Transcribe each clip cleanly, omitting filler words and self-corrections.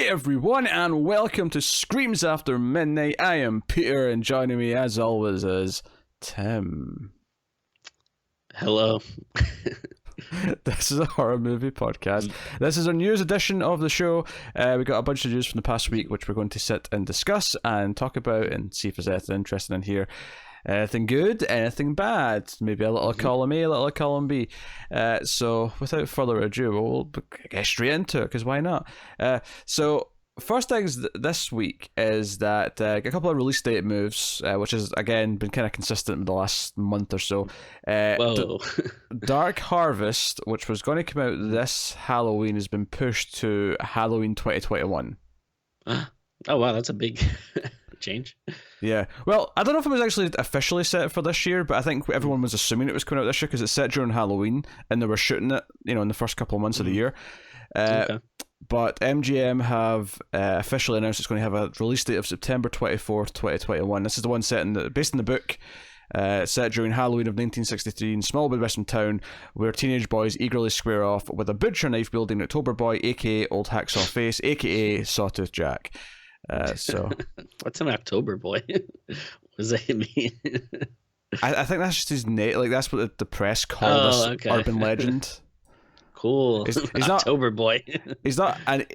Hey everyone, and welcome to Screams After Midnight. I am Peter, and joining me as always is Tim. Hello. This is a horror movie podcast. This is our news edition of the show. We got a bunch of news from the past week, which we're going to sit and discuss and talk about and see if there's anything interesting in here. Anything good, anything bad, maybe a little column A, a little column B. So without further ado, we'll get straight into it, because why not? So first things this week is that a couple of release date moves, which has, again, been kind of consistent with the last month or so. Whoa. Dark Harvest, which was going to come out this Halloween, has been pushed to Halloween 2021. Oh, wow, that's a big change. Yeah. Well, I don't know if it was actually officially set for this year, but I think everyone was assuming it was coming out this year because it's set during Halloween and they were shooting it, in the first couple of months of the year. Okay. But MGM have officially announced it's going to have a release date of September 24th, 2021. This is the one based in the book, set during Halloween of 1963 in small Midwestern town, where teenage boys eagerly square off with a butcher knife wielding October Boy, aka Old Hacksaw Face, aka Sawtooth Jack. So what's an October Boy? What does that mean? I think that's just his name. Like, that's what the press call this urban legend. Cool. He's October Boy. He's not a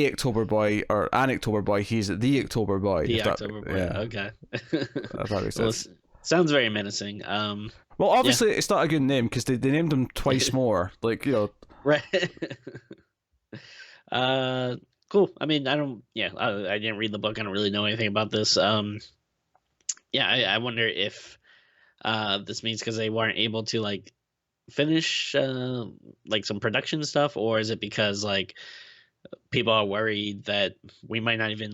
October Boy or an October Boy. He's the October Boy. The October Boy. Yeah. Okay. That's how he says. Sounds very menacing. Well, obviously, it's not a good name because they named him twice more. Right. Cool. I mean, I didn't read the book. I don't really know anything about this. I wonder if this means because they weren't able to finish some production stuff, or is it because people are worried that we might not even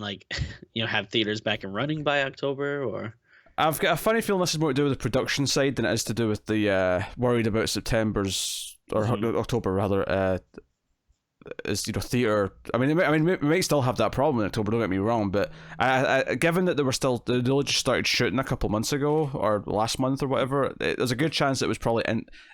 have theaters back and running by October? Or I've got a funny feeling this is more to do with the production side than it is to do with the worried about September's or October rather. Is theater? I mean, we might still have that problem in October. Don't get me wrong, but given that they only just started shooting a couple months ago or last month or whatever, there's a good chance it was probably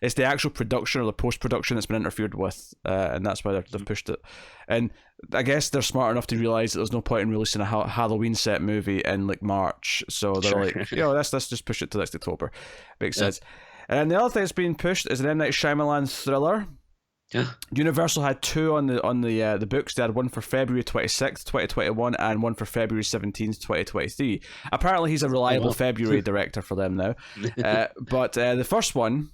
it's the actual production or the post production that's been interfered with, and that's why they've pushed it. And I guess they're smart enough to realize that there's no point in releasing a Halloween set movie in March, so they're let's just push it to next October. Makes sense. And the other thing that's being pushed is an M. Night Shyamalan thriller. Yeah. Universal had two on the books. They had one for February 26th, 2021, and one for February 17th, 2023. Apparently, he's a reliable February director for them now. But the first one,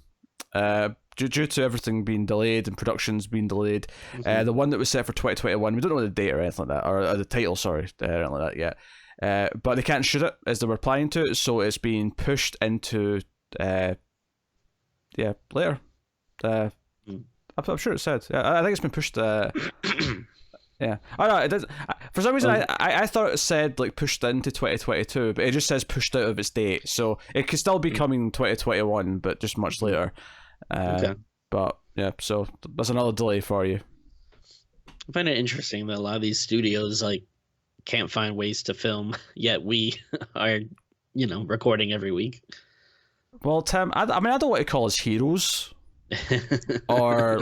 due to everything being delayed and productions being delayed, the one that was set for 2021, we don't know the date or anything like that, or the title, sorry, anything like that yet. But they can't shoot it as they were planning to, so it's being pushed into later. I'm sure it said. I think it's been pushed. Yeah. I know it does. For some reason, I thought it said pushed into 2022, but it just says pushed out of its date, so it could still be coming 2021, but just much later. Okay. But yeah, so that's another delay for you. I find it interesting that a lot of these studios can't find ways to film, yet we are, recording every week. Well, Tim, I don't want to call us heroes. or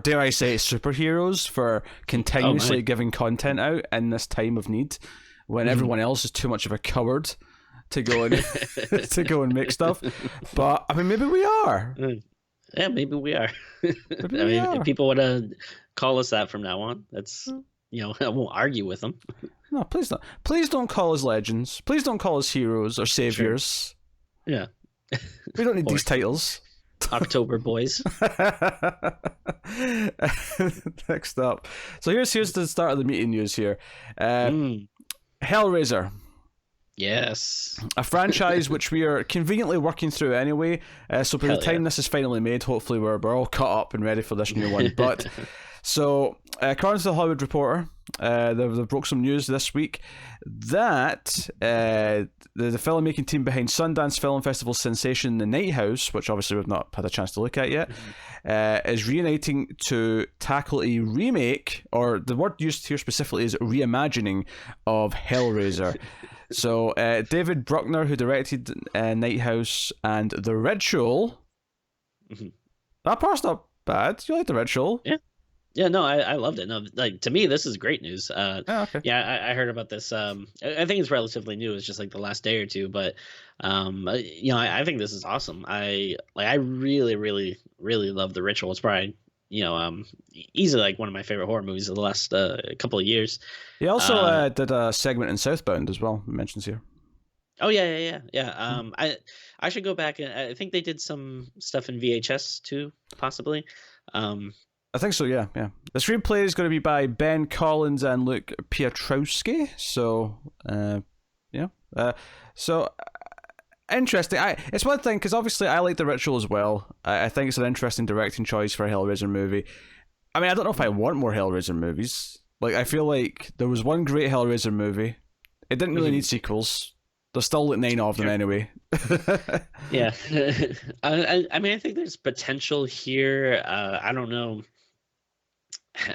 dare I say superheroes for continuously giving content out in this time of need when everyone else is too much of a coward to go and to make stuff. But I mean, maybe we are. Yeah, maybe we are. If people want to call us that from now on, that's I won't argue with them. No, please don't. Please don't call us legends. Please don't call us heroes or saviors. Sure. Yeah. We don't need these titles. October Boys. Next up, so here's the start of the meeting news here. Hellraiser. Yes. A franchise which we are conveniently working through anyway. So by the time this is finally made, hopefully we're all caught up and ready for this new one. But so according to the Hollywood Reporter, they've broke some news this week that the filmmaking team behind Sundance Film Festival sensation The Night House, which obviously we've not had a chance to look at yet, is reuniting to tackle a remake, or the word used here specifically is reimagining, of Hellraiser. So David Bruckner, who directed Night House and The Ritual, that part's not bad. You like The Ritual? Yeah. Yeah, no, I loved it. No, like to me, this is great news. Oh, okay. Yeah, I heard about this. I think it's relatively new. It's just like the last day or two, but I think this is awesome. I really, really, really love The Ritual. It's probably easily like one of my favorite horror movies of the last couple of years. He also Uh, did a segment in Southbound as well. It mentions here. oh yeah. I should go back and I think they did some stuff in VHS too, possibly. Um, I think so, yeah. The screenplay is going to be by Ben Collins and Luke Piotrowski. So, yeah. So, interesting. It's one thing, because obviously I like The Ritual as well. I think it's an interesting directing choice for a Hellraiser movie. I mean, I don't know if I want more Hellraiser movies. Like, I feel like there was one great Hellraiser movie. It didn't really need sequels. There's still like 9 of them anyway. Yeah. I mean, I think there's potential here. I don't know.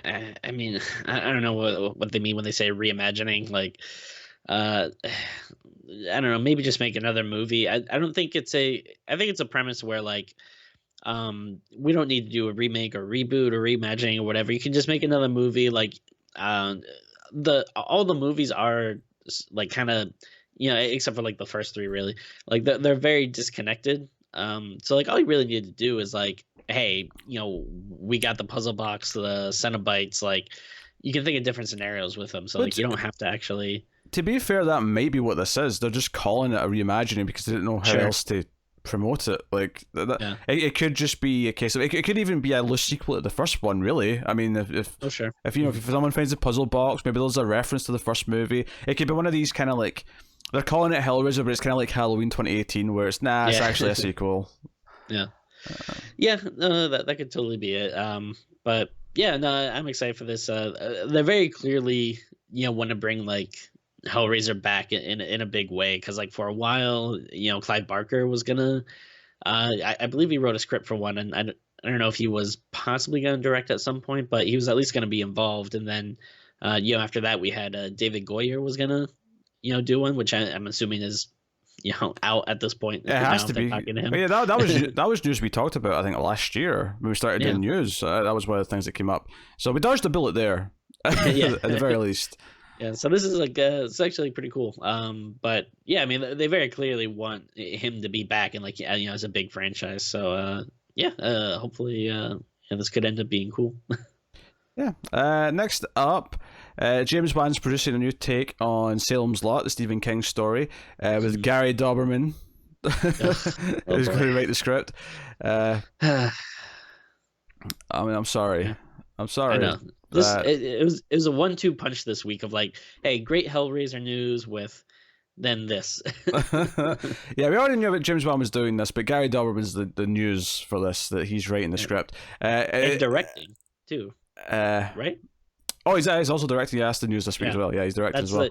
I mean, I don't know what they mean when they say reimagining. Like, I don't know. Maybe just make another movie. I don't think it's a. I think it's a premise where like, we don't need to do a remake or reboot or reimagining or whatever. You can just make another movie. Like, all the movies are like kind of, except for like the first 3 really. Like they're very disconnected. So like all you really need to do is like, hey, we got the puzzle box, the Cenobites, like you can think of different scenarios with them. So like you don't have to actually. To be fair, that may be what this is. They're just calling it a reimagining because they didn't know how else to promote it. Like it could just be a case of it could even be a loose sequel to the first one, really. I mean, if someone finds a puzzle box, maybe there's a reference to the first movie. It could be one of these kind of like, they're calling it Hellraiser, but it's kind of like Halloween 2018, where it's it's actually a sequel. Yeah. No, that could totally be it. But yeah, no, I'm excited for this. They're very clearly, want to bring like Hellraiser back in a big way, because like for a while, Clive Barker was gonna, I believe he wrote a script for one, and I don't know if he was possibly gonna direct at some point, but he was at least gonna be involved. And then, after that, we had David Goyer was gonna, do one, which I'm assuming is out at this point. It has to be. Yeah, that was news we talked about, I think, last year when we started doing news. That was one of the things that came up. So we dodged a bullet there, at the very least. Yeah, so this is like it's actually pretty cool. But yeah, I mean, they very clearly want him to be back and like as a big franchise. So hopefully this could end up being cool. Yeah. Next up, James Wan's producing a new take on Salem's Lot, the Stephen King story, with Gary Doberman, who's going to write the script. I mean, I'm sorry. Yeah. I'm sorry. I know. It was a 1-2 punch this week of like, hey, great Hellraiser news with then this. Yeah, we already knew that James Wan was doing this, but Gary Doberman's the news for this, that he's writing the script. And directing too. Right? Oh, he's also directing. Yeah, that's the news this week as well. Yeah, he's directing as well.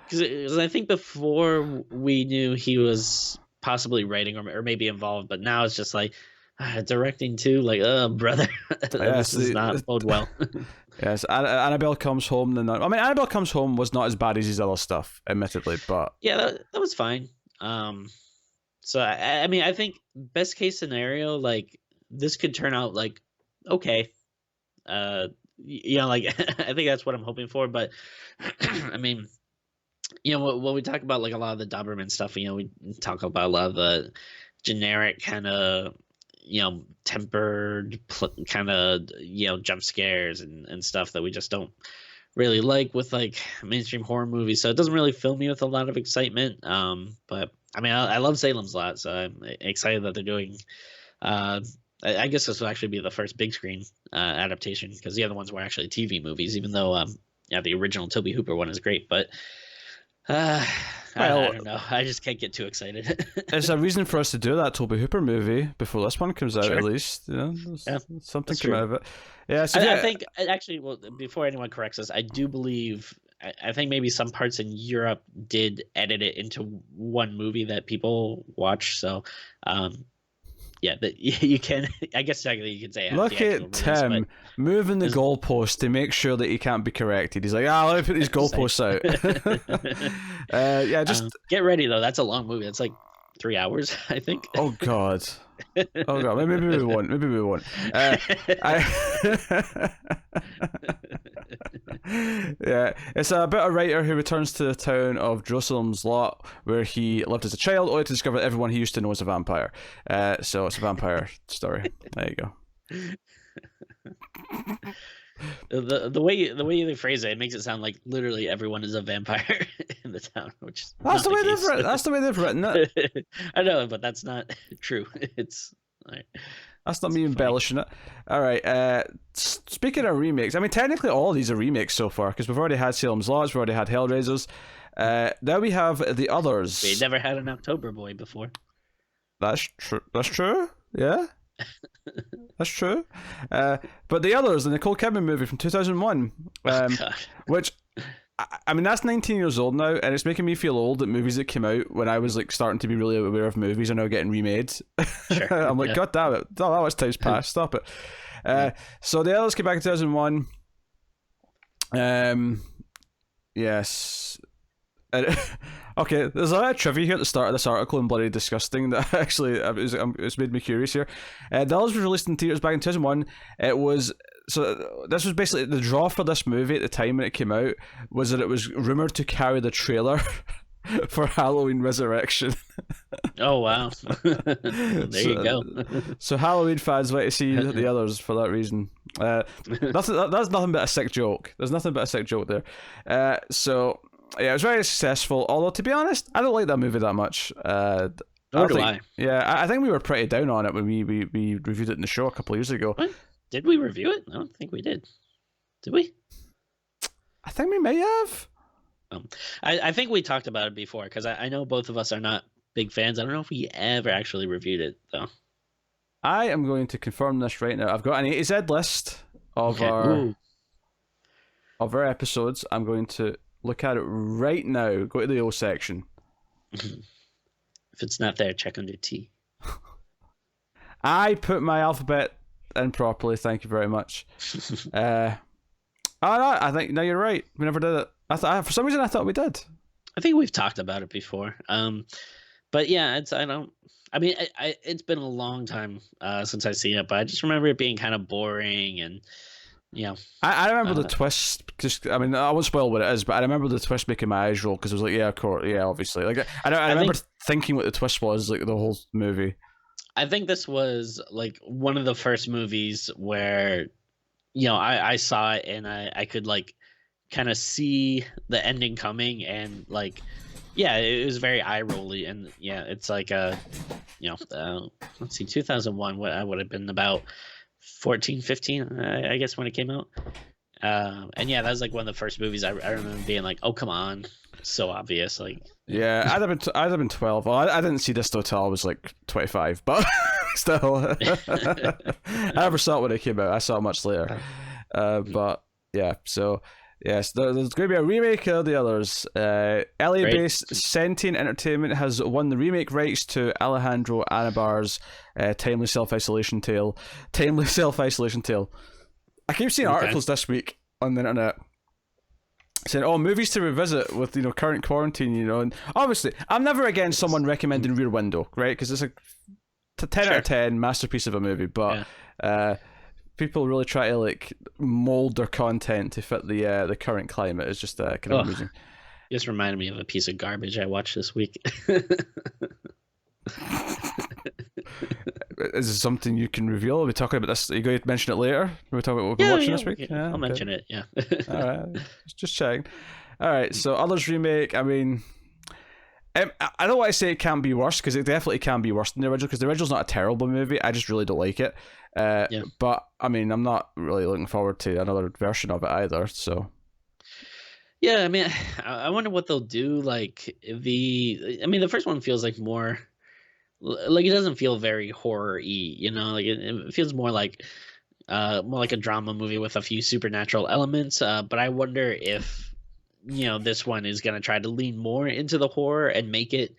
Because I think before we knew he was possibly writing or maybe involved, but now it's just like directing too. Like, oh, brother, this does not bode well. Yes, Annabelle Comes Home. Annabelle Comes Home was not as bad as his other stuff, admittedly, but yeah, that was fine. So I mean, I think best case scenario, like this could turn out like okay. Like I think that's what I'm hoping for. But I mean, when we talk about like a lot of the Doberman stuff, we talk about a lot of the generic kind of tempered kind of jump scares and stuff that we just don't really like with like mainstream horror movies. So it doesn't really fill me with a lot of excitement. But I mean, I love Salem's Lot, so I'm excited that they're doing. I guess this will actually be the first big screen adaptation, because the other ones were actually TV movies, even though the original Tobe Hooper one is great. But I don't know. I just can't get too excited. There's a reason for us to do that Tobe Hooper movie before this one comes out, at least. Something come out of it. Yeah, so I think actually, well, before anyone corrects us, I do believe. I think maybe some parts in Europe did edit it into one movie that people watch. So, you can. I guess technically you could say. Look at Tim moving the goalpost to make sure that he can't be corrected. He's like, let me put these goalposts out. Just get ready though. That's a long movie. It's like 3 hours, I think. Oh God. Maybe we won't. Yeah, it's about a writer who returns to the town of Jerusalem's Lot, where he lived as a child, only to discover that everyone he used to know is a vampire. So it's a vampire story. There you go. The way they phrase it makes it sound like literally everyone is a vampire in the town, which is That's the not way the they've case. written. That's the way they've written it. I know, but that's not true. It's That's not me funny. embellishing it. All right. Speaking of remakes, I mean, technically all of these are remakes so far because we've already had Salem's Lot, we've already had Hellraisers. Now we have the others. We never had an October Boy before. That's true. That's true. Yeah. That's true. But the others, the Nicole Kidman movie from 2001, which I mean, that's 19 years old now, and it's making me feel old that movies that came out when I was like starting to be really aware of movies are now getting remade. Sure. I'm like, God damn it! Oh, that was time's past. Stop it. So the others came back in 2001. Yes. Okay, there's a lot of trivia here at the start of this article and bloody disgusting that actually it's made me curious here. The others was released in theaters back in 2001. It was. So this was basically the draw for this movie at the time when it came out was that it was rumored to carry the trailer for Halloween Resurrection. Oh wow! You go. So Halloween fans wait to see the others for that reason. That's nothing but a sick joke. There's nothing but a sick joke there. So yeah, it was very successful. Although to be honest, I don't like that movie that much. Nor do I. Yeah, I think we were pretty down on it when we reviewed it in the show a couple of years ago. What? Did we review it? I don't think we did. Did we? I think we may have. I think we talked about it before because I know both of us are not big fans. I don't know if we ever actually reviewed it though. I am going to confirm this right now. I've got an A to Z list of Okay. our episodes. I'm going to look at it right now. Go to the O section. If it's not there, check under T. I put my alphabet in properly. Thank you very much. Oh no, I think no, you're right. We never did it. For some reason I thought we did. I think we've talked about it before. But yeah, it's been a long time since I've seen it, but I just remember it being kind of boring and I remember the twist. Just I won't spoil what it is, but I remember the twist making my eyes roll because it was like, yeah, of course, yeah, obviously. Like I remember thinking what the twist was like the whole movie. I think this was like one of the first movies where, I saw it and I could like kind of see the ending coming and like, yeah, it was very eye rolly and yeah, it's like let's see, 2001. What I would have been about 14, 15, I guess when it came out. And yeah, that was like one of the first movies I remember being like, oh come on, so obvious, like. Yeah, I'd have been 12. Well, I didn't see this till I was like 25, but still, I never saw it when it came out. I saw it much later. But yeah, so yes, there's going to be a remake of the others. LA-based Sentient Entertainment has won the remake rights to Alejandro Anabar's Timely Self-Isolation Tale. I keep seeing articles this week on the internet saying, "Oh, movies to revisit with current quarantine." And obviously, I'm never against someone recommending Rear Window, right? Because it's a 10 out of 10 masterpiece of a movie. But people really try to like mold their content to fit the current climate. It's just kind of amusing. Just reminded me of a piece of garbage I watched this week. Is this something you can reveal? Are we talking about this? Are you going to mention it later? Are we talking about what we're watching this week? I'll mention it, yeah. All right. Just checking. All right, so Others remake, I mean, I don't want to say it can be worse, because it definitely can be worse than the original, because the original's not a terrible movie. I just really don't like it. But, I mean, I'm not really looking forward to another version of it either, so... Yeah, I mean, I wonder what they'll do. Like, the first one feels like more... Like, it doesn't feel very horror-y, Like, it feels more like a drama movie with a few supernatural elements. But I wonder if, this one is going to try to lean more into the horror and make it,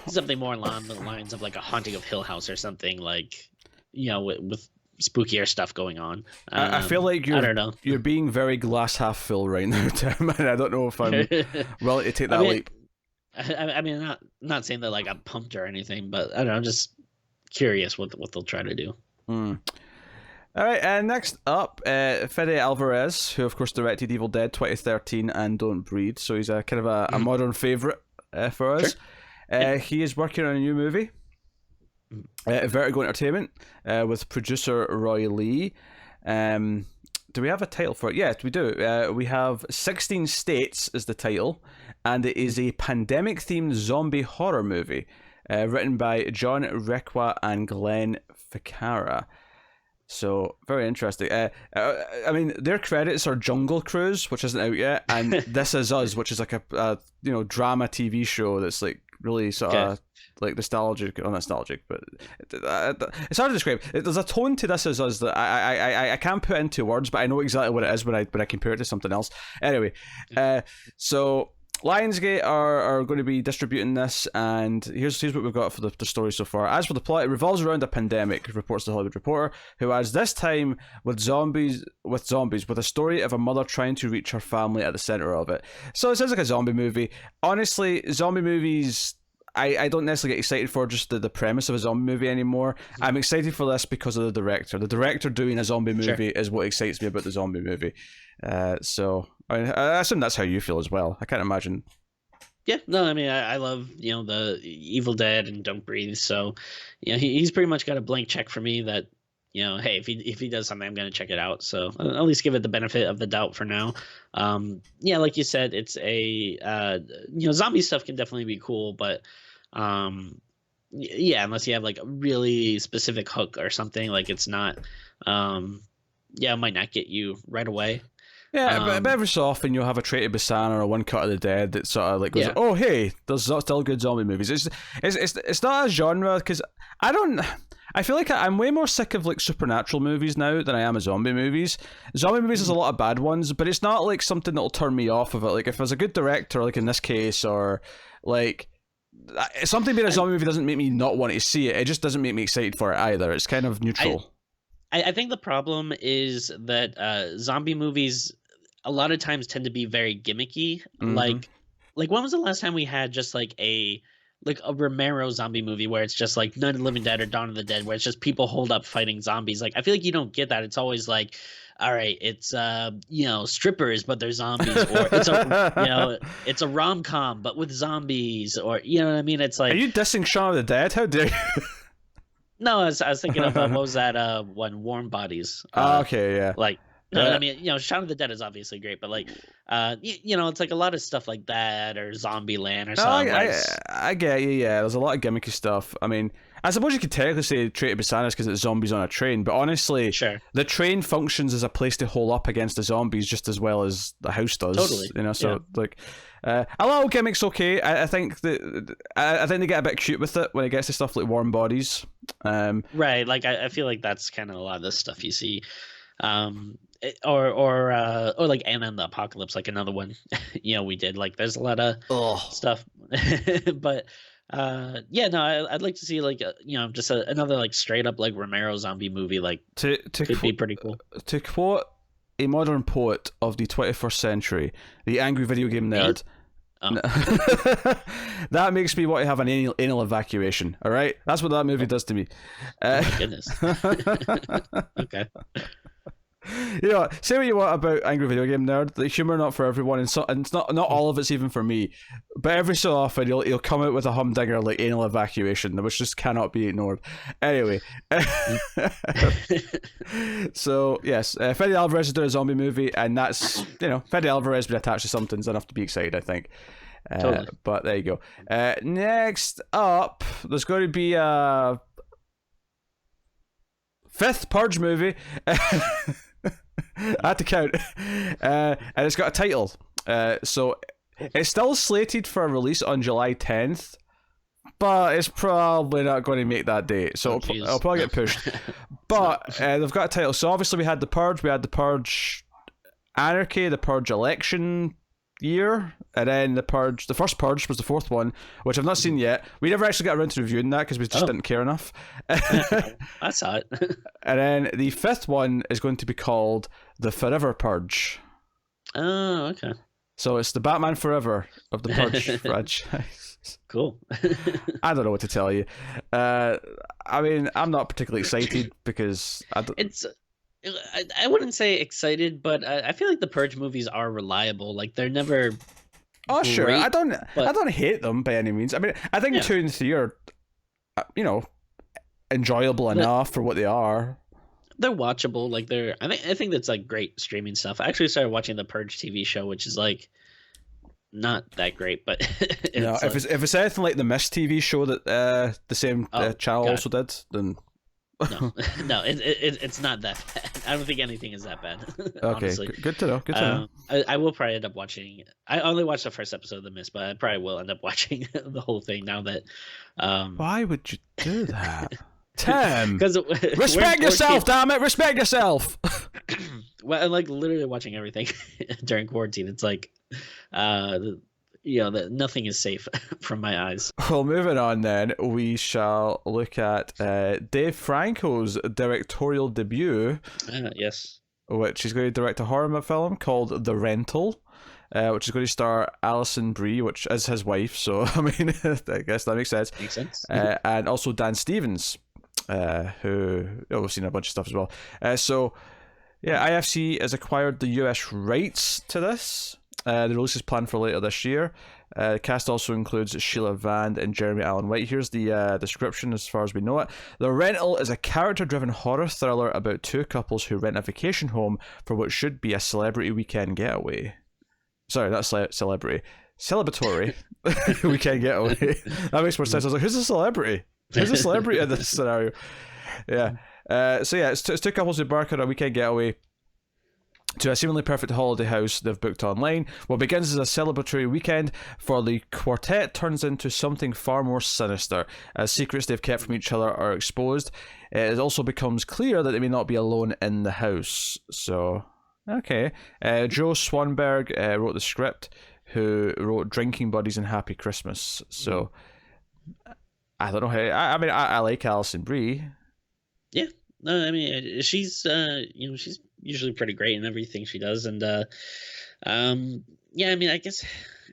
something more along the lines of like a Haunting of Hill House or something like, with spookier stuff going on. I feel like I don't know. You're being very glass half full right now, Tim, and I don't know if I'm willing to take that leap. I mean, not saying that like I'm pumped or anything, but I don't know. I'm just curious what they'll try to do. All right, and next up, Fede Alvarez, who of course directed Evil Dead 2013 and Don't Breathe, so he's a kind of a modern favorite for us. Sure. He is working on a new movie, Vertigo Entertainment, with producer Roy Lee. Do we have a title for it? Yes, we do. We have 16 States is the title, and it is a pandemic-themed zombie horror movie, written by John Requa and Glenn Ficarra. So, very interesting. I mean, their credits are Jungle Cruise, which isn't out yet, and This Is Us, which is like a drama TV show that's like really sort of like nostalgic, or not nostalgic, but it's hard to describe. There's a tone to This Is Us that I can't put into words, but I know exactly what it is when I compare it to something else. Anyway, so Lionsgate are going to be distributing this, and here's what we've got for the story so far. As for the plot, it revolves around a pandemic, reports the Hollywood Reporter, who adds this time with zombies, with a story of a mother trying to reach her family at the center of it. So it sounds like a zombie movie. Honestly, zombie movies, I don't necessarily get excited for just the premise of a zombie movie anymore. I'm excited for this because of the director. The director doing a zombie movie is what excites me about the zombie movie. So I mean, I assume that's how you feel as well. I can't imagine. Yeah, no, I mean, I love, the Evil Dead and Don't Breathe. So, he's pretty much got a blank check for me that, hey, if he does something, I'm going to check it out. So I'll at least give it the benefit of the doubt for now. Yeah, like you said, it's a, zombie stuff can definitely be cool, but, yeah, unless you have like a really specific hook or something, like it's not, it might not get you right away. Yeah, but every so often you'll have a Traity Basan or a One Cut of the Dead that sort of like goes, oh hey, there's still good zombie movies. It's not a genre, because I feel like I'm way more sick of like supernatural movies now than I am of zombie movies. Zombie movies, there's a lot of bad ones, but it's not like something that'll turn me off of it. Like if there's a good director, like in this case, or like something being a zombie movie doesn't make me not want to see it. It just doesn't make me excited for it either. It's kind of neutral. I think the problem is that zombie movies a lot of times tend to be very gimmicky. Mm-hmm. Like when was the last time we had just like a Romero zombie movie where it's just like Night of the Living Dead or Dawn of the Dead, where it's just people holed up fighting zombies? Like I feel like you don't get that. It's always like, all right, it's strippers but they're zombies, or it's a it's a rom-com but with zombies, or you know what I mean? It's like, are you dissing Shaun of the Dead? How dare you? No, I was thinking of what was that one, Warm Bodies. Okay, yeah. Like, no, I mean, Shaun of the Dead is obviously great, but like, it's like a lot of stuff like that, or Zombieland or something. I get you, yeah. There's a lot of gimmicky stuff. I mean, I suppose you could technically say Traity Basan because it's zombies on a train, but honestly, the train functions as a place to hole up against the zombies just as well as the house does. Totally. So like, a lot of gimmicks okay. I think that I think they get a bit cute with it when it gets to stuff like Warm Bodies. Right, like I feel like that's kind of a lot of the stuff you see. Or like Anna and the Apocalypse, like another one we did. Like there's a lot of stuff. But I'd like to see like just another like straight up like Romero zombie movie, like could be pretty cool. To quote a modern poet of the 21st century, the angry video game nerd, that makes me want to have an anal evacuation. All right, that's what that movie does to me. Oh my goodness. Okay. Say what you want about Angry Video Game Nerd. The humor not for everyone, and it's not all of it's even for me. But every so often he'll come out with a humdinger like anal evacuation, which just cannot be ignored. Anyway, so yes, Fede Alvarez is doing a zombie movie, and that's Fede Alvarez being attached to something's enough to be excited, I think. Totally. But there you go. Next up, there's going to be a fifth Purge movie. I had to count. And it's got a title. So it's still slated for a release on July 10th, but it's probably not going to make that date. So it'll probably get pushed. But they've got a title. So obviously we had The Purge, we had The Purge Anarchy, The Purge Election Year, and then the first Purge was the fourth one, which I've not seen yet. We never actually got around to reviewing that because we just didn't care enough. I saw it. And then the fifth one is going to be called The Forever Purge. Oh, okay. So it's the Batman Forever of the Purge franchise. Cool. I don't know what to tell you. I mean, I'm not particularly excited because I wouldn't say excited, but I feel like the Purge movies are reliable. Like they're never Oh sure, I great, don't but hate them by any means. I mean, I think yeah, 2 and 3 are, you know, enjoyable but enough for what they are. they're watchable. Like I think that's like great streaming stuff. I actually started watching the Purge TV show, which is like not that great, but No, it's if it's anything like the Mist TV show that the same oh channel god, also did, then no, no, it's not that bad. I don't think anything is that bad, okay, honestly. good to know. Good to know. I will probably end up watching. I only watched the first episode of The Mist, but I probably will end up watching the whole thing now that. Why would you do that, Tim? Because Respect yourself, damn it! Respect yourself. well, I'm like literally watching everything during quarantine. It's like, that nothing is safe from my eyes. Well, moving on then, we shall look at Dave Franco's directorial debut, Yes. which he's going to direct a horror film called The Rental, which is going to star Alison Brie, which is his wife, so I mean, I guess that makes sense. Makes sense. And also Dan Stevens, who we've seen a bunch of stuff as well. So, yeah, IFC has acquired the US rights to this. The release is planned for later this year. The cast also includes Sheila Vand and Jeremy Allen White. Here's the description as far as we know it. The Rental is a character-driven horror thriller about two couples who rent a vacation home for what should be a celebrity weekend getaway. Sorry, not celebrity. Celebratory weekend getaway. That makes more sense. I was like, who's a celebrity? Who's a celebrity in this scenario? Yeah. So yeah, it's two couples who embark on a weekend getaway to a seemingly perfect holiday house they've booked online. What begins as a celebratory weekend for the quartet turns into something far more sinister. As secrets they've kept from each other are exposed, it also becomes clear that they may not be alone in the house. So, okay. Joe Swanberg wrote the script, who wrote Drinking Buddies and Happy Christmas. So, I don't know how... I mean, I like Alison Brie. Yeah. No, I mean, she's she's usually pretty great in everything she does, and yeah, I mean, I guess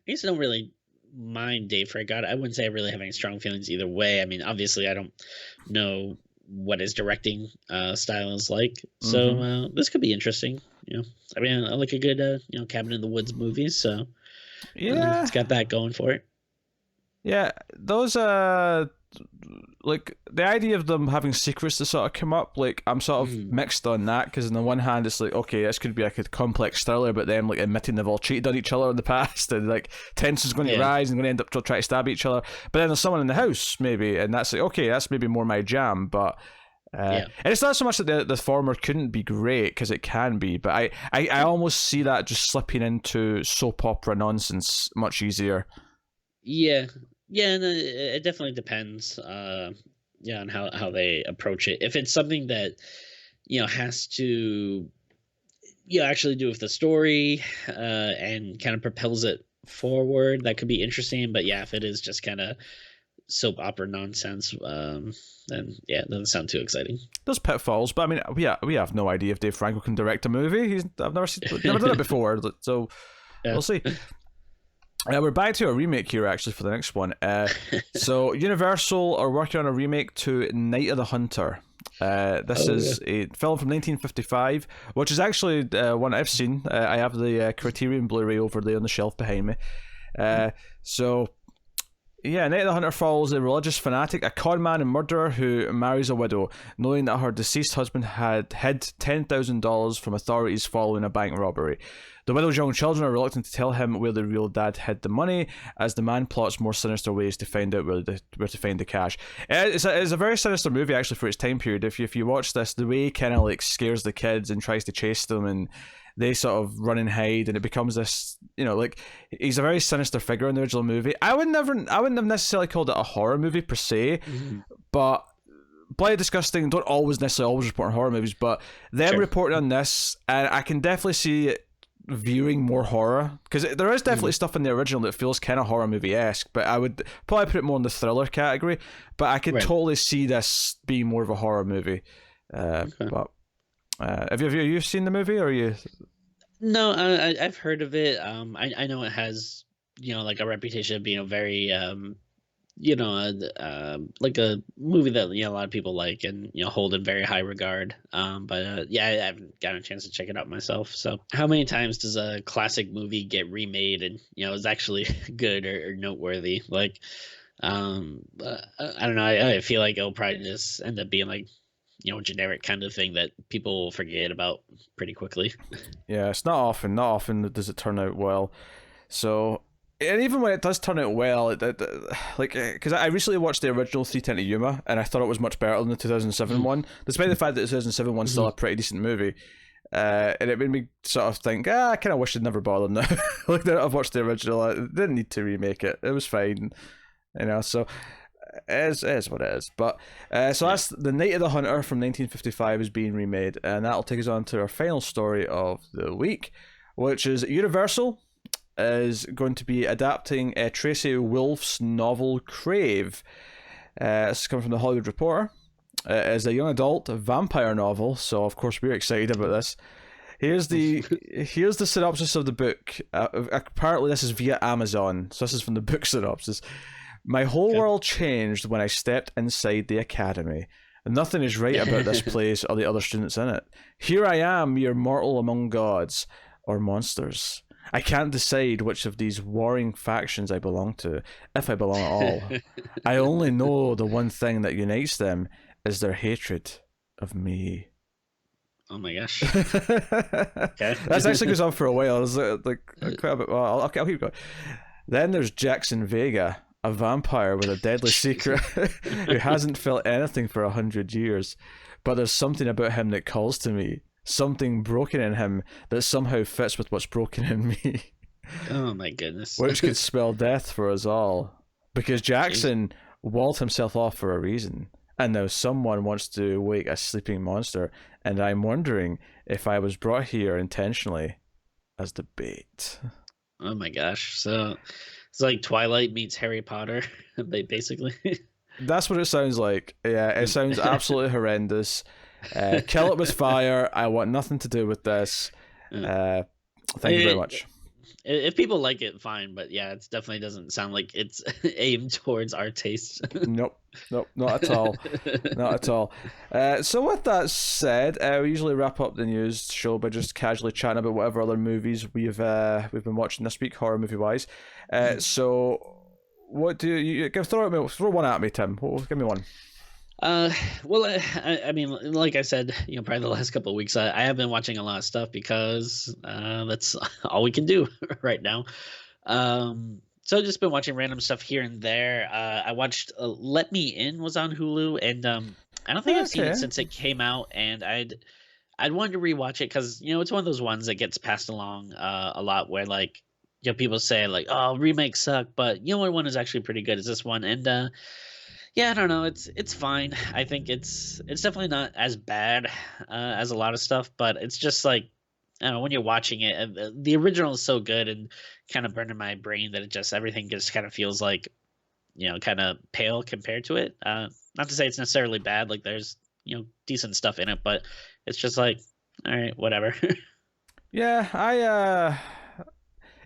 I don't really mind Dave Franco. I wouldn't say I really have any strong feelings either way. I mean, obviously, I don't know what his directing style is like, so this could be interesting. I mean, I like a good Cabin in the Woods movies, so yeah, it's got that going for it. Yeah, those like the idea of them having secrets to sort of come up, like I'm sort of mixed on that, because on the one hand it's like, okay, this could be like a complex thriller about them like admitting they've all cheated on each other in the past, and like tension's going to rise and going to end up trying to stab each other, but then there's someone in the house maybe, and that's like, okay, that's maybe more my jam. But and it's not so much that the former couldn't be great, because it can be, but I almost see that just slipping into soap opera nonsense much easier. Yeah, no, it definitely depends. On how they approach it. If it's something that has to actually do with the story and kind of propels it forward, that could be interesting. But yeah, if it is just kind of soap opera nonsense, then yeah, it doesn't sound too exciting. There's pitfalls, but I mean, we have no idea if Dave Franco can direct a movie. I've never done it before, so we'll see. We're back to a remake here, actually, for the next one. So, Universal are working on a remake to Night of the Hunter. This is a film from 1955, which is actually one I've seen. I have the Criterion Blu-ray over there on the shelf behind me. So, yeah, Night of the Hunter follows a religious fanatic, a conman and murderer who marries a widow, knowing that her deceased husband had hid $10,000 from authorities following a bank robbery. The widow's young children are reluctant to tell him where the real dad hid the money, as the man plots more sinister ways to find out where to find the cash. It's a very sinister movie, actually, for its time period. If you watch this, the way he kind of like scares the kids and tries to chase them, and they sort of run and hide, and it becomes this, like, he's a very sinister figure in the original movie. I wouldn't have necessarily called it a horror movie per se, but Bloody Disgusting don't always report on horror movies, but them reporting on this, and I can definitely see it viewing more horror, because there is definitely stuff in the original that feels kind of horror movie-esque, but I would probably put it more in the thriller category, but I could totally see this being more of a horror movie. But have you seen the movie, or you? No, I've heard of it. I know it has like a reputation of being a very like a movie that a lot of people like and hold in very high regard. But yeah, I haven't gotten a chance to check it out myself. So, how many times does a classic movie get remade and is actually good or noteworthy? Like, I don't know. I feel like it'll probably just end up being like generic kind of thing that people will forget about pretty quickly. Yeah, it's not often that does it turn out well. So, and even when it does turn out well, like, because I recently watched the original 310 to Yuma, and I thought it was much better than the 2007 one, despite the fact that the 2007 one's still a pretty decent movie. And it made me sort of think, I kind of wish I'd never bothered now. Like, I've watched the original, I didn't need to remake it. It was fine, so it is what it is. But so that's The Night of the Hunter from 1955 is being remade, and that'll take us on to our final story of the week, which is Universal is going to be adapting Tracy Wolf's novel Crave. This is coming from the Hollywood Reporter. It is a young adult vampire novel, so of course we're excited about this. Here's the synopsis of the book. Apparently this is via Amazon, so this is from the book synopsis. My whole world changed when I stepped inside the academy. Nothing is right about this place or the other students in it. Here I am, mere mortal among gods or monsters. I can't decide which of these warring factions I belong to, if I belong at all. I only know the one thing that unites them is their hatred of me. Oh my gosh. Okay. That actually goes on for a while. It's like quite a bit. Well, I'll keep going. Then there's Jackson Vega, a vampire with a deadly secret who hasn't felt anything for 100 years. But there's something about him that calls to me. Something broken in him that somehow fits with what's broken in me. Oh my goodness. Which could spell death for us all. Because Jackson walled himself off for a reason. And now someone wants to wake a sleeping monster. And I'm wondering if I was brought here intentionally as the bait. Oh my gosh. So it's like Twilight meets Harry Potter, basically. That's what it sounds like. Yeah, it sounds absolutely horrendous. Kill it with fire. I want nothing to do with this. Thank you very much. If people like it, fine, but yeah, it definitely doesn't sound like it's aimed towards our tastes. Nope, not at all. Not at all. So with that said, we usually wrap up the news show by just casually chatting about whatever other movies we've been watching this week, horror movie wise. So what do you throw one at me, Tim? Give me one. Well, I mean, like I said, probably the last couple of weeks, I have been watching a lot of stuff because that's all we can do right now. So I've just been watching random stuff here and there. I watched Let Me In was on Hulu, and I don't think I've seen it since it came out, and I'd wanted to rewatch it because it's one of those ones that gets passed along a lot where like people say like, oh, remakes suck, but what one is actually pretty good is this one, and yeah, I don't know. It's fine. I think it's definitely not as bad as a lot of stuff, but it's just like I don't know, when you're watching it, the original is so good and kind of burned in my brain that everything just kind of feels like kind of pale compared to it. Not to say it's necessarily bad. Like there's decent stuff in it, but it's just like all right, whatever. Yeah,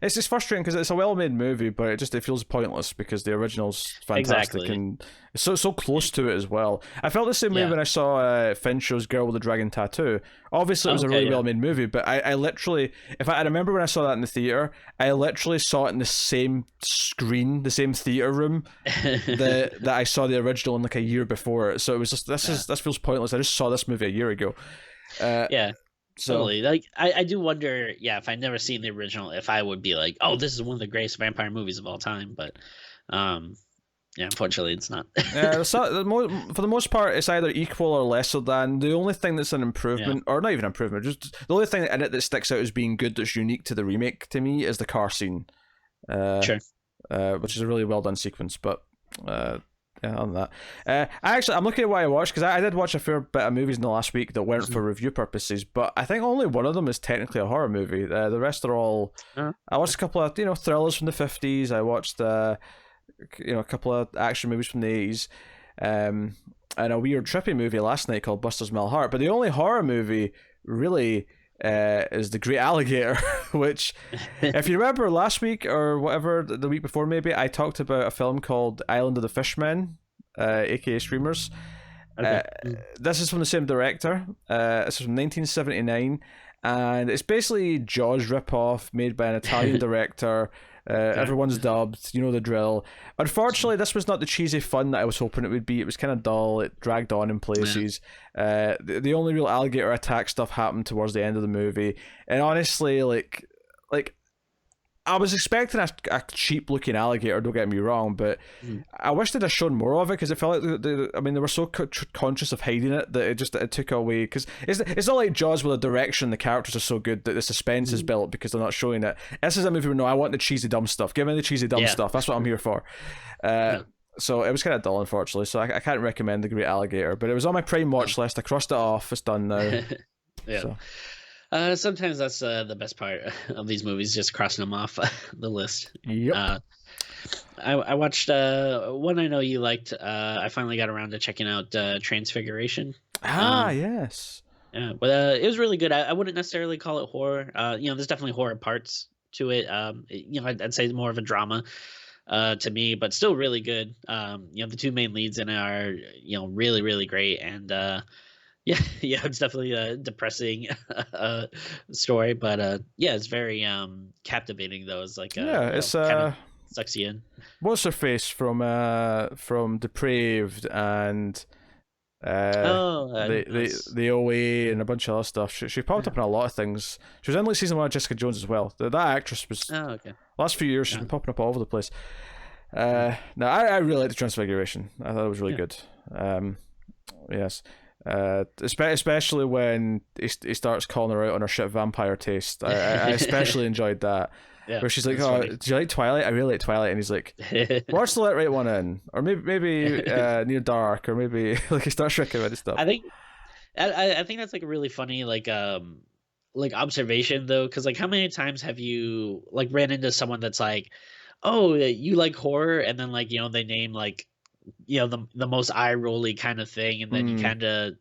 it's just frustrating because it's a well-made movie, but it feels pointless because the original's fantastic and it's so close to it as well. I felt the same way when I saw Fincher's Girl with the Dragon Tattoo. Obviously, it was a really well-made movie, but I literally, I remember when I saw that in the theater, I literally saw it in the same screen, the same theater room that I saw the original in like a year before. So it was just this feels pointless. I just saw this movie a year ago. So, totally. Like I do wonder, if I'd never seen the original, if I would be like, oh, this is one of the greatest vampire movies of all time. But unfortunately, it's not. For the most part, it's either equal or lesser than. The only thing that's an improvement, or not even improvement, just the only thing in it that sticks out as being good that's unique to the remake to me is the car scene. Sure. Which is a really well done sequence, but. Yeah, on that. I'm looking at what I watched because I did watch a fair bit of movies in the last week that weren't for review purposes, but I think only one of them is technically a horror movie. The rest are all. I watched a couple of thrillers from the 50s. I watched a couple of action movies from the 80s, and a weird trippy movie last night called Buster's Malheart. But the only horror movie really is The Great Alligator, which, if you remember last week or whatever, the week before maybe, I talked about a film called Island of the Fishmen, aka Streamers. Okay. This is from the same director. This is from 1979, and it's basically Jaws ripoff made by an Italian director. Everyone's dubbed, you know the drill. Unfortunately, this was not the cheesy fun that I was hoping it would be. It was kind of dull. It dragged on in places. The only real alligator attack stuff happened towards the end of the movie, and honestly, like I was expecting a cheap looking alligator. Don't get me wrong, but I wish they'd have shown more of it, because it felt like they were so conscious of hiding it that it took away. Because it's not like Jaws where the direction, the characters are so good that the suspense is built because they're not showing it. This is a movie where no, I want the cheesy dumb stuff. Give me the cheesy dumb stuff. That's what I'm here for. So it was kind of dull, unfortunately. So I can't recommend The Great Alligator, but it was on my Prime watch list. I crossed it off. It's done now. Yeah. So. Sometimes that's the best part of these movies, just crossing them off the list. Yep. I watched one I know you liked. I finally got around to checking out Transfiguration. Yes. Yeah, but it was really good. I wouldn't necessarily call it horror. There's definitely horror parts to it. I'd say more of a drama to me, but still really good. The two main leads in it are really, really great, and yeah, it's definitely a depressing story, but it's very captivating though. It's like it's kind of sucks you in. What's her face from Depraved and the OA and a bunch of other stuff. She popped up in a lot of things. She was in like season 1 of Jessica Jones as well. That actress was last few years she's been popping up all over the place. I really liked the Transfiguration. I thought it was really good. Yes. Especially when he starts calling her out on her shit vampire taste. I especially enjoyed that. Yeah, where she's like, do you like Twilight? I really like Twilight. And he's like, watch the Let Right One In. Or maybe Near Dark. Or maybe like he starts recommending stuff. I think that's like a really funny like observation though, because like how many times have you like ran into someone that's like, oh, you like horror, and then like they name like the most eye rolly kind of thing, and then you kind of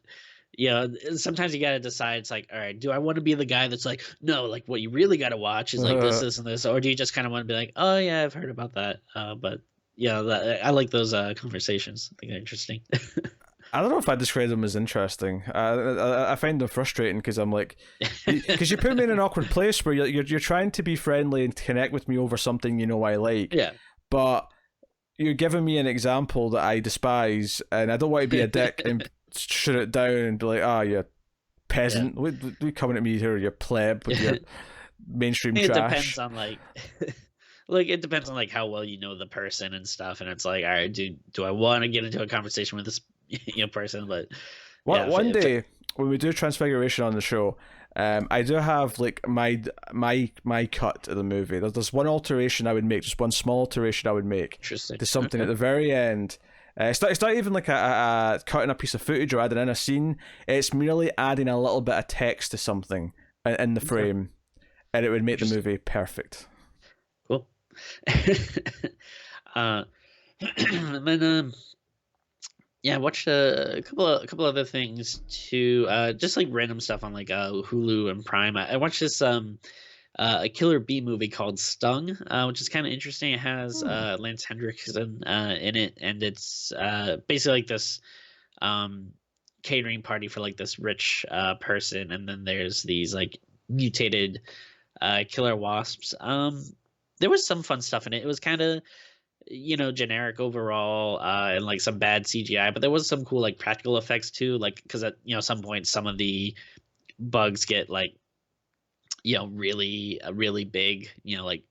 sometimes you gotta decide. It's like, all right, do I want to be the guy that's like, no, like what you really gotta watch is like this and this, or do you just kind of want to be like, oh yeah, I've heard about that, but I like those conversations. I think they're interesting. I don't know if I describe them as interesting. I find them frustrating because I'm like, because you put me in an awkward place where you're trying to be friendly and connect with me over something I like, but you're giving me an example that I despise, and I don't want to be a dick and shut it down and be like, you peasant, we coming at me here, you pleb with your mainstream trash. It depends on like it depends on like how well you know the person and stuff, and it's like, all right, do I want to get into a conversation with this person? But one day when we do Transfiguration on the show, I do have like my cut of the movie. There's one alteration I would make, just one small alteration I would make to something at the very end. It's not even like a cutting a piece of footage or adding in a scene. It's merely adding a little bit of text to something in the frame, and it would make the movie perfect. Cool. And then I watched a couple other things too, just like random stuff on like Hulu and Prime. I watched this a Killer Bee movie called Stung, which is kind of interesting. It has Lance Henriksen in it, and it's basically like this catering party for like this rich person, and then there's these like mutated killer wasps. There was some fun stuff in it. It was kind of generic overall, and like some bad CGI, but there was some cool like practical effects too, like because at some point some of the bugs get like really big, like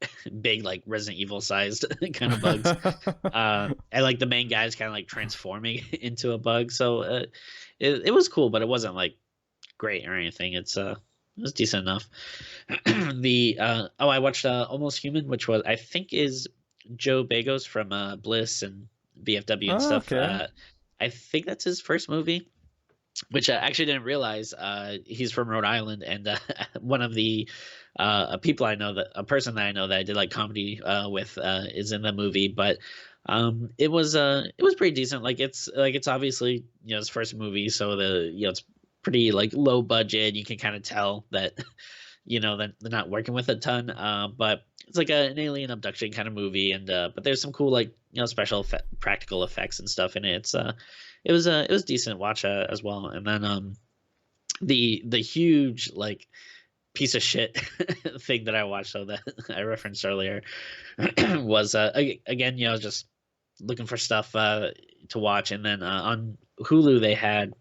big like Resident Evil sized kind of bugs, and like the main guy is kind of like transforming into a bug, so it was cool, but it wasn't like great or anything. It was decent enough. I watched Almost Human, which was I think is Joe Bagos from Bliss and BFW and stuff. Okay. I think that's his first movie, which I actually didn't realize. He's from Rhode Island, and one of the a person that I know that I did like comedy with is in the movie. But it was pretty decent. Like it's obviously his first movie, so it's pretty like low budget. You can kind of tell that that they're not working with a ton. But it's like an alien abduction kind of movie, and but there's some cool like practical effects and stuff in it. It was decent watch as well. And then the huge like piece of shit thing that I watched, so that I referenced earlier, was again, just looking for stuff to watch, and then on Hulu they had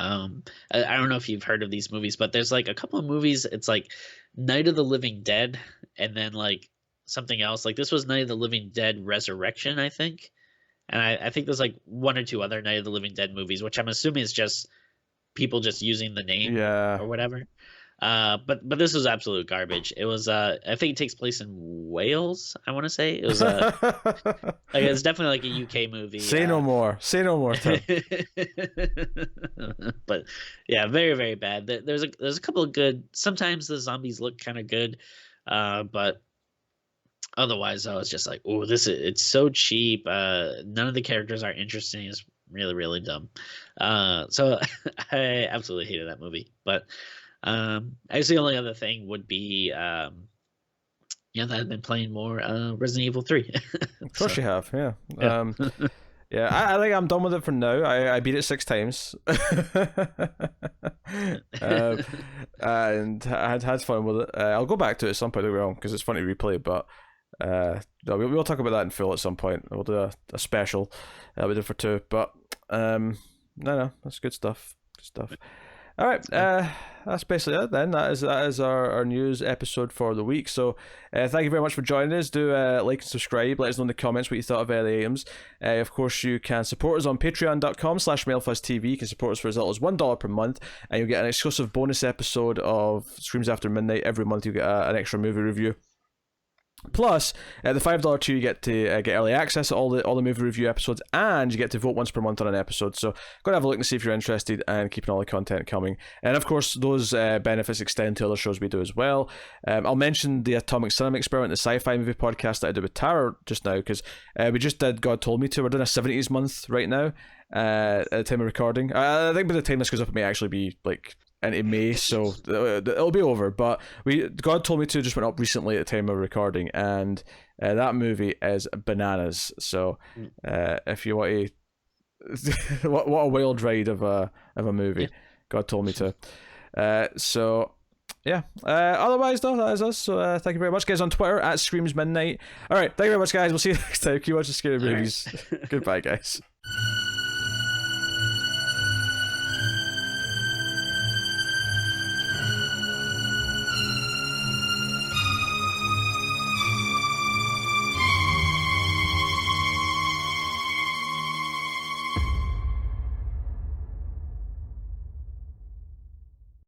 I don't know if you've heard of these movies, but there's like a couple of movies. It's like Night of the Living Dead, and then like something else. Like this was Night of the Living Dead Resurrection, I think. And I think there's like one or two other Night of the Living Dead movies, which I'm assuming is just people just using the name or whatever. But this was absolute garbage. It was I think it takes place in Wales, I want to say. It was like it's definitely like a UK movie. Say no more, Tim. But yeah, very, very bad. There's a couple of good. Sometimes the zombies look kind of good, but otherwise I was just like, oh, it's so cheap. None of the characters are interesting. It's really, really dumb. So I absolutely hated that movie. But I guess the only other thing would be that I've been playing more Resident Evil 3. Of course you have, yeah. I think I'm done with it for now. I beat it 6 times. And I had fun with it. I'll go back to it at some point, don't get me wrong, because it's fun to replay, but we'll talk about that in full at some point. We'll do a special we did for 2, but no, that's good stuff. All right, that's basically it then. That is our news episode for the week. So thank you very much for joining us. Do like and subscribe. Let us know in the comments what you thought of the items. Of course, you can support us on patreon.com/MailFuzzTV. You can support us for as little as $1 per month, and you'll get an exclusive bonus episode of Screams After Midnight. Every month you get an extra movie review. Plus, the $5 tier, you get to get early access to all the movie review episodes, and you get to vote once per month on an episode. So go and have a look and see if you're interested, and keeping all the content coming. And of course, those benefits extend to other shows we do as well. I'll mention the Atomic Cinema Experiment, the sci-fi movie podcast that I did with Tara just now, because we just did God Told Me To. We're doing a 70s month right now at the time of recording. I think by the time this goes up, it may actually be like into May, so it'll be over. But God Told Me To just went up recently at the time of recording, and that movie is bananas. So if you want to, what a wild ride of a movie, yeah. God Told Me To. So yeah. Otherwise, though, that is us. So thank you very much, guys. On Twitter @ScreamsMidnight. All right, thank you very much, guys. We'll see you next time. Keep watching scary movies. Goodbye, guys.